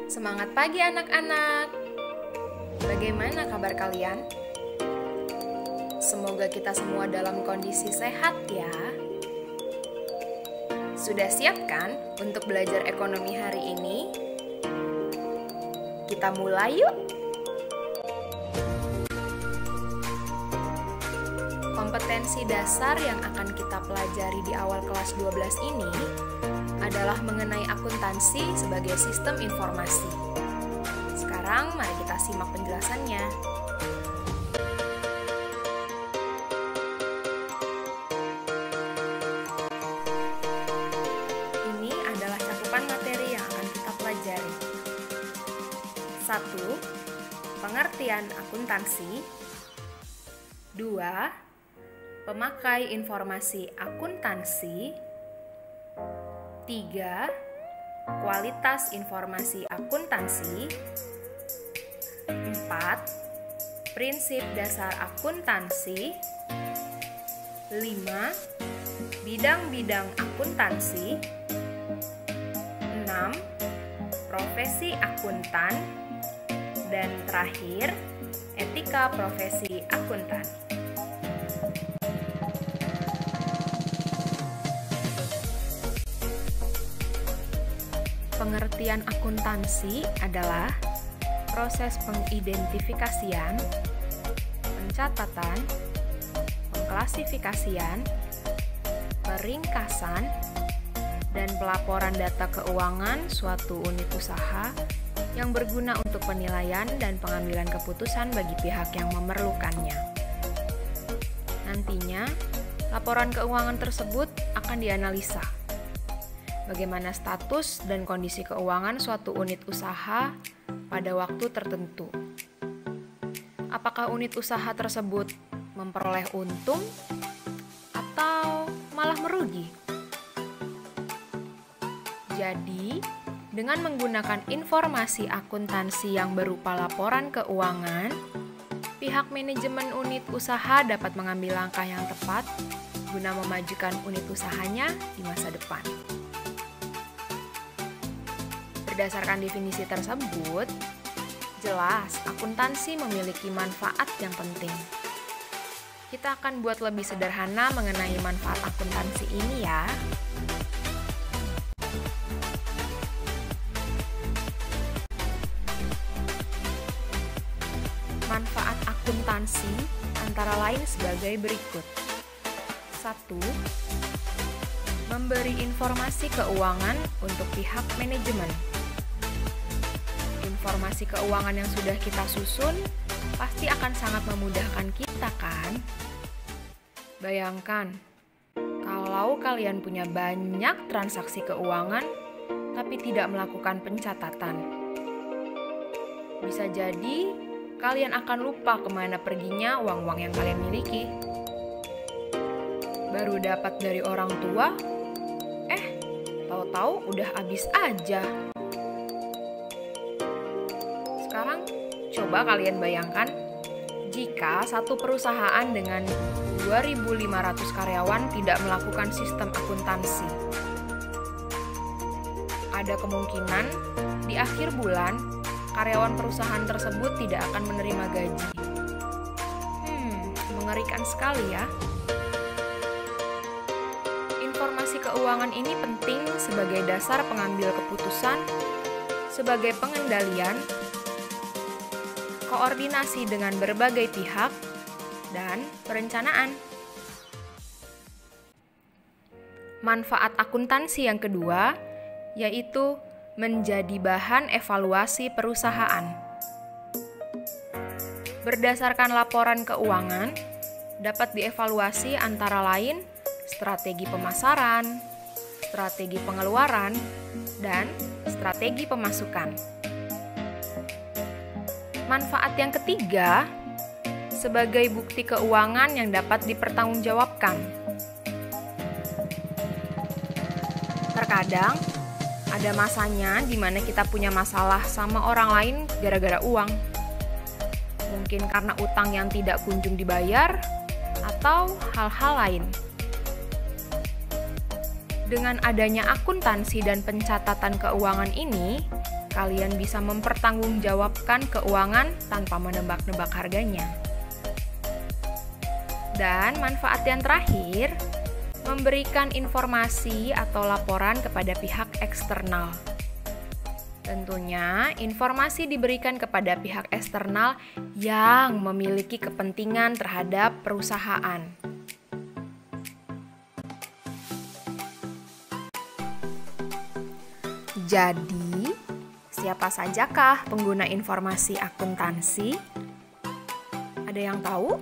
Semangat pagi anak-anak. Bagaimana kabar kalian? Semoga kita semua dalam kondisi sehat ya. Sudah siap kan untuk belajar ekonomi hari ini? Kita mulai yuk. Kompetensi dasar yang akan kita pelajari di awal kelas 12 ini adalah mengenai akuntansi sebagai sistem informasi. Sekarang mari kita simak penjelasannya. Ini adalah cakupan materi yang akan kita pelajari. 1. Pengertian akuntansi. 2. Pemakai informasi akuntansi. 3. Kualitas informasi akuntansi. 4. Prinsip dasar akuntansi. 5. Bidang-bidang akuntansi. 6. Profesi akuntan. Dan terakhir, etika profesi akuntan. Pengertian akuntansi adalah proses pengidentifikasian, pencatatan, pengklasifikasian, peringkasan, dan pelaporan data keuangan suatu unit usaha yang berguna untuk penilaian dan pengambilan keputusan bagi pihak yang memerlukannya. Nantinya, laporan keuangan tersebut akan dianalisa. Bagaimana status dan kondisi keuangan suatu unit usaha pada waktu tertentu. Apakah unit usaha tersebut memperoleh untung atau malah merugi? Jadi, dengan menggunakan informasi akuntansi yang berupa laporan keuangan, pihak manajemen unit usaha dapat mengambil langkah yang tepat guna memajukan unit usahanya di masa depan. Berdasarkan definisi tersebut, jelas akuntansi memiliki manfaat yang penting. Kita akan buat lebih sederhana mengenai manfaat akuntansi ini ya. Manfaat akuntansi antara lain sebagai berikut. 1. Memberi informasi keuangan untuk pihak manajemen. Informasi keuangan yang sudah kita susun pasti akan sangat memudahkan kita kan? Bayangkan, kalau kalian punya banyak transaksi keuangan tapi tidak melakukan pencatatan. Bisa jadi kalian akan lupa kemana perginya uang-uang yang kalian miliki. Baru dapat dari orang tua, tahu-tahu udah habis aja. Sekarang, coba kalian bayangkan jika satu perusahaan dengan 2.500 karyawan tidak melakukan sistem akuntansi. Ada kemungkinan di akhir bulan, karyawan perusahaan tersebut tidak akan menerima gaji. Mengerikan sekali ya. Informasi keuangan ini penting sebagai dasar pengambil keputusan, sebagai pengendalian, koordinasi dengan berbagai pihak, dan perencanaan. Manfaat akuntansi yang kedua yaitu menjadi bahan evaluasi perusahaan. Berdasarkan laporan keuangan, dapat dievaluasi antara lain strategi pemasaran, strategi pengeluaran, dan strategi pemasukan. Manfaat yang ketiga, sebagai bukti keuangan yang dapat dipertanggungjawabkan. Terkadang, ada masanya di mana kita punya masalah sama orang lain gara-gara uang. Mungkin karena utang yang tidak kunjung dibayar, atau hal-hal lain. Dengan adanya akuntansi dan pencatatan keuangan ini, kalian bisa mempertanggungjawabkan keuangan tanpa menebak-nebak harganya. Dan manfaat yang terakhir, memberikan informasi atau laporan kepada pihak eksternal. Tentunya, informasi diberikan kepada pihak eksternal yang memiliki kepentingan terhadap perusahaan. Jadi, siapa sajakah pengguna informasi akuntansi? Ada yang tahu?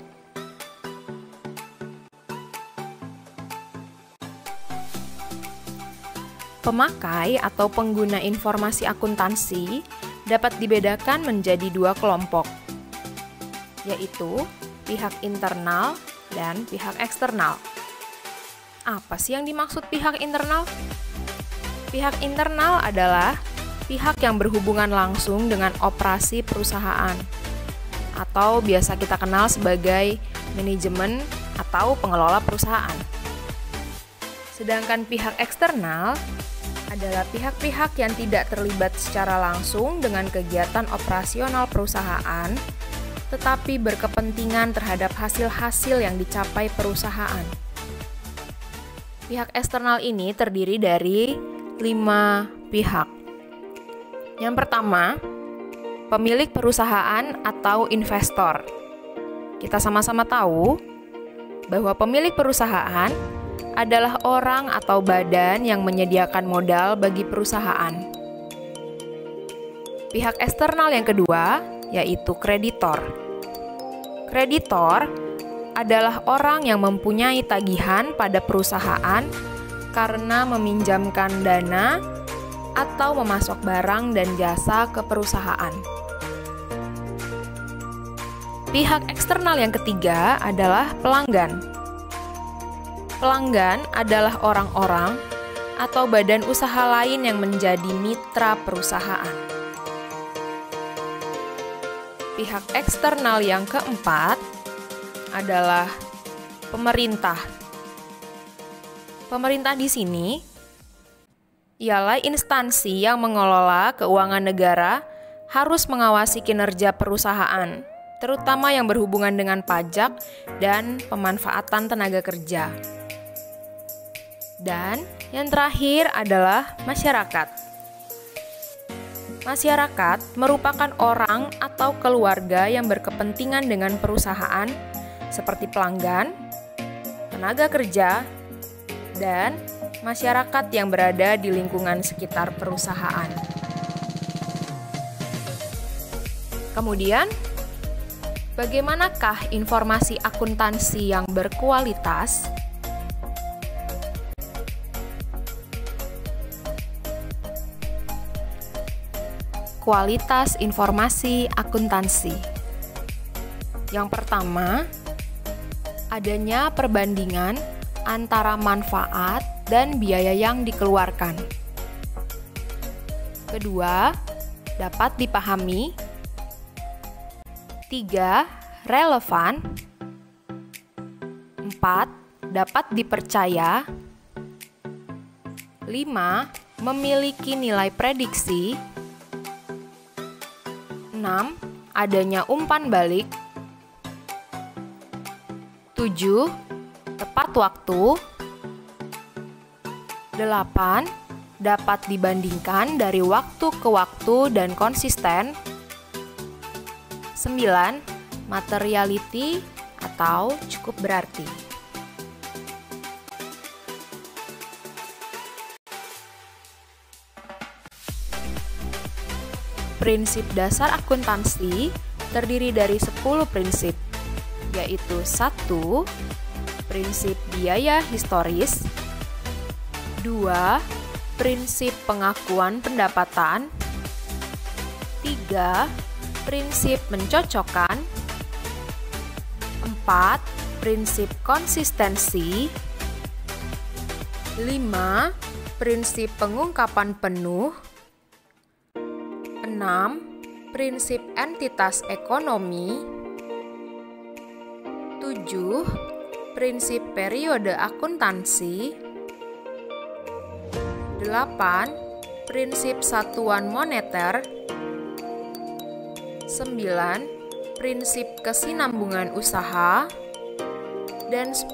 Pemakai atau pengguna informasi akuntansi dapat dibedakan menjadi dua kelompok, yaitu pihak internal dan pihak eksternal. Apa sih yang dimaksud pihak internal? Pihak internal adalah pihak yang berhubungan langsung dengan operasi perusahaan, atau biasa kita kenal sebagai manajemen atau pengelola perusahaan. Sedangkan pihak eksternal adalah pihak-pihak yang tidak terlibat secara langsung dengan kegiatan operasional perusahaan, tetapi berkepentingan terhadap hasil-hasil yang dicapai perusahaan. Pihak eksternal ini terdiri dari 5 pihak. Yang pertama, pemilik perusahaan atau investor. Kita sama-sama tahu bahwa pemilik perusahaan adalah orang atau badan yang menyediakan modal bagi perusahaan. Pihak eksternal yang kedua yaitu kreditor. Kreditor adalah orang yang mempunyai tagihan pada perusahaan karena meminjamkan dana atau memasok barang dan jasa ke perusahaan. Pihak eksternal yang ketiga adalah pelanggan. Pelanggan adalah orang-orang atau badan usaha lain yang menjadi mitra perusahaan. Pihak eksternal yang keempat adalah pemerintah. Pemerintah di sini ialah instansi yang mengelola keuangan negara, harus mengawasi kinerja perusahaan, terutama yang berhubungan dengan pajak dan pemanfaatan tenaga kerja. Dan yang terakhir adalah masyarakat. Masyarakat merupakan orang atau keluarga yang berkepentingan dengan perusahaan seperti pelanggan, tenaga kerja, dan masyarakat yang berada di lingkungan sekitar perusahaan. Kemudian, bagaimanakah informasi akuntansi yang berkualitas? Kualitas informasi akuntansi. Yang pertama, adanya perbandingan antara manfaat dan biaya yang dikeluarkan. Kedua, dapat dipahami. 3, relevan. 4, dapat dipercaya. 5, memiliki nilai prediksi. 6, adanya umpan balik. 7, tepat waktu. 8, dapat dibandingkan dari waktu ke waktu dan konsisten. 9, materiality atau cukup berarti. Prinsip dasar akuntansi terdiri dari 10 prinsip, yaitu 1. Prinsip biaya historis. 2. Prinsip pengakuan pendapatan. 3. Prinsip mencocokkan. 4. Prinsip konsistensi. 5. Prinsip pengungkapan penuh. 6. Prinsip entitas ekonomi. 7. Prinsip periode akuntansi. 8. prinsip satuan moneter. 9. Prinsip kesinambungan usaha. Dan 10.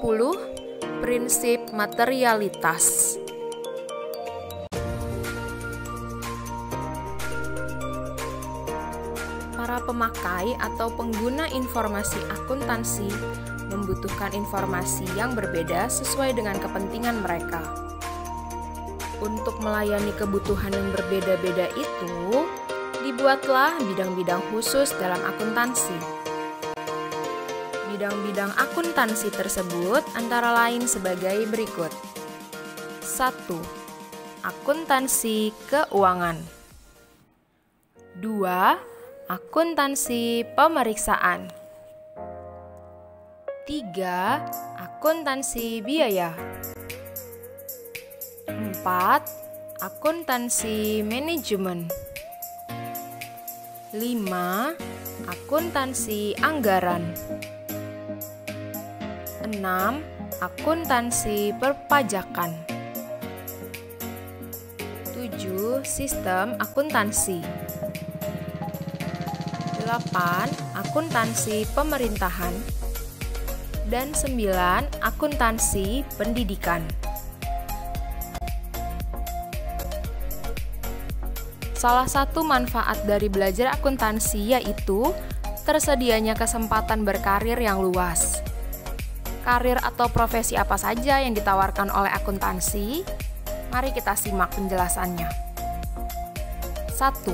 Prinsip materialitas. Para pemakai atau pengguna informasi akuntansi membutuhkan informasi yang berbeda sesuai dengan kepentingan mereka. Untuk melayani kebutuhan yang berbeda-beda itu, dibuatlah bidang-bidang khusus dalam akuntansi. Bidang-bidang akuntansi tersebut antara lain sebagai berikut. 1. Akuntansi keuangan. 2. Akuntansi pemeriksaan. 3. Akuntansi biaya. 4. Akuntansi manajemen. 5. Akuntansi anggaran. 6. Akuntansi perpajakan. 7. Sistem akuntansi. 8. Akuntansi pemerintahan. Dan 9. Akuntansi pendidikan. Salah satu manfaat dari belajar akuntansi yaitu tersedianya kesempatan berkarir yang luas. Karir atau profesi apa saja yang ditawarkan oleh akuntansi? Mari kita simak penjelasannya. 1.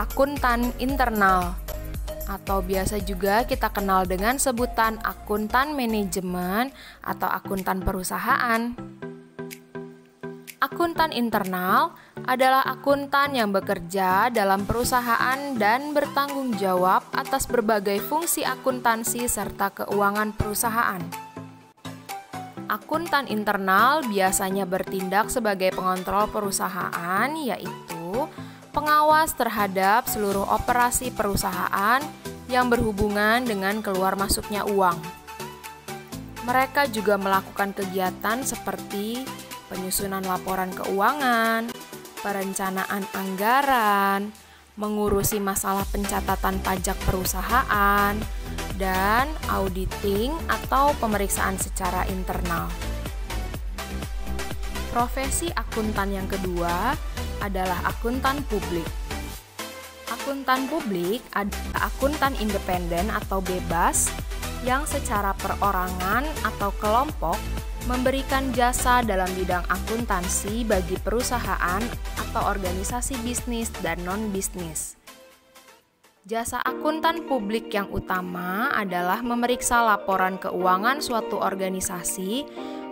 Akuntan internal, atau biasa juga kita kenal dengan sebutan akuntan manajemen atau akuntan perusahaan. Akuntan internal adalah akuntan yang bekerja dalam perusahaan dan bertanggung jawab atas berbagai fungsi akuntansi serta keuangan perusahaan. Akuntan internal biasanya bertindak sebagai pengontrol perusahaan, yaitu pengawas terhadap seluruh operasi perusahaan yang berhubungan dengan keluar masuknya uang. Mereka juga melakukan kegiatan seperti penyusunan laporan keuangan, perencanaan anggaran, mengurusi masalah pencatatan pajak perusahaan, dan auditing atau pemeriksaan secara internal. Profesi akuntan yang kedua adalah akuntan publik. Akuntan publik adalah akuntan independen atau bebas yang secara perorangan atau kelompok memberikan jasa dalam bidang akuntansi bagi perusahaan atau organisasi bisnis dan non-bisnis. Jasa akuntan publik yang utama adalah memeriksa laporan keuangan suatu organisasi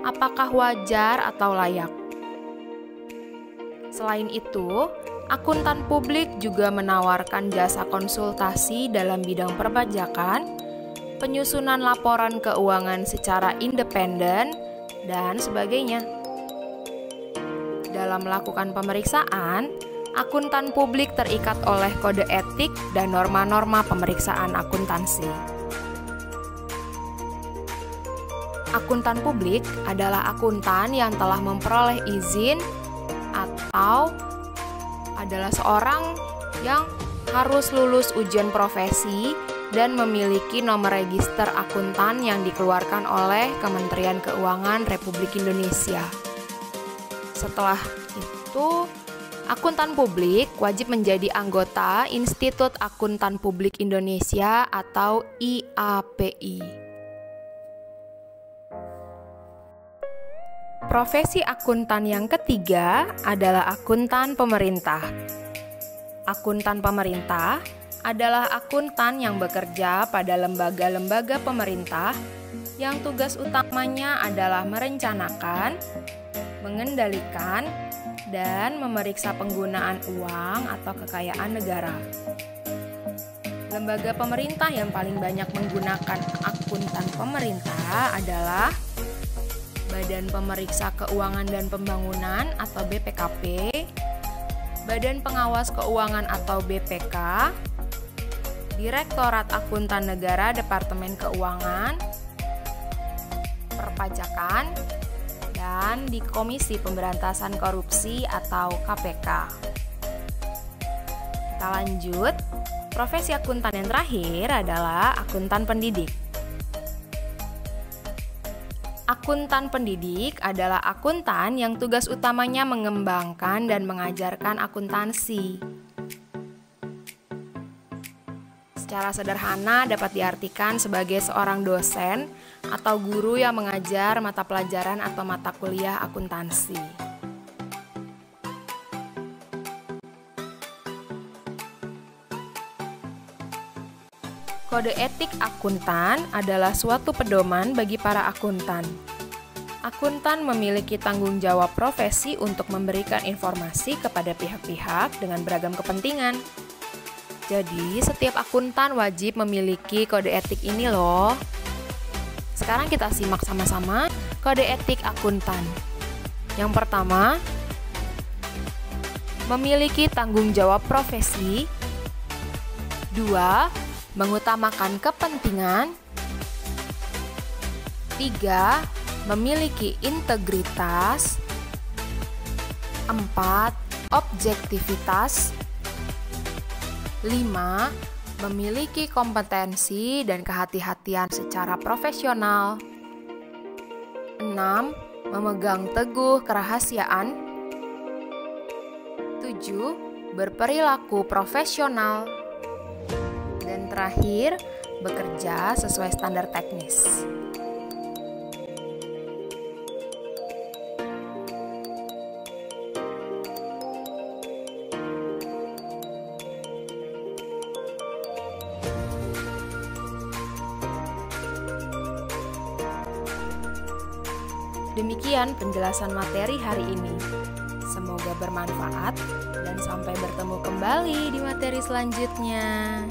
apakah wajar atau layak. Selain itu, akuntan publik juga menawarkan jasa konsultasi dalam bidang perpajakan, penyusunan laporan keuangan secara independen, dan sebagainya. Dalam melakukan pemeriksaan, akuntan publik terikat oleh kode etik dan norma-norma pemeriksaan akuntansi. Akuntan publik adalah akuntan yang telah memperoleh izin atau adalah seorang yang harus lulus ujian profesi dan memiliki nomor register akuntan yang dikeluarkan oleh Kementerian Keuangan Republik Indonesia. Setelah itu, akuntan publik wajib menjadi anggota Institut Akuntan Publik Indonesia atau IAPI. Profesi akuntan yang ketiga adalah akuntan pemerintah. Akuntan pemerintah adalah akuntan yang bekerja pada lembaga-lembaga pemerintah yang tugas utamanya adalah merencanakan, mengendalikan, dan memeriksa penggunaan uang atau kekayaan negara. Lembaga pemerintah yang paling banyak menggunakan akuntan pemerintah adalah Badan Pemeriksa Keuangan dan Pembangunan atau BPKP, Badan Pengawas Keuangan atau BPK, Direktorat Akuntan Negara Departemen Keuangan, Perpajakan, dan di Komisi Pemberantasan Korupsi atau KPK. Kita lanjut. Profesi akuntan yang terakhir adalah akuntan pendidik. Akuntan pendidik adalah akuntan yang tugas utamanya mengembangkan dan mengajarkan akuntansi. Secara sederhana dapat diartikan sebagai seorang dosen atau guru yang mengajar mata pelajaran atau mata kuliah akuntansi. Kode etik akuntan adalah suatu pedoman bagi para akuntan. Akuntan memiliki tanggung jawab profesi untuk memberikan informasi kepada pihak-pihak dengan beragam kepentingan. Jadi, setiap akuntan wajib memiliki kode etik ini loh. Sekarang kita simak sama-sama kode etik akuntan. Yang pertama, memiliki tanggung jawab profesi. 2. Mengutamakan kepentingan. 3. Memiliki integritas. 4. Objektivitas. 5. Memiliki kompetensi dan kehati-hatian secara profesional. 6. Memegang teguh kerahasiaan. 7. Berperilaku profesional. Dan terakhir, bekerja sesuai standar teknis. Demikian penjelasan materi hari ini. Semoga bermanfaat dan sampai bertemu kembali di materi selanjutnya.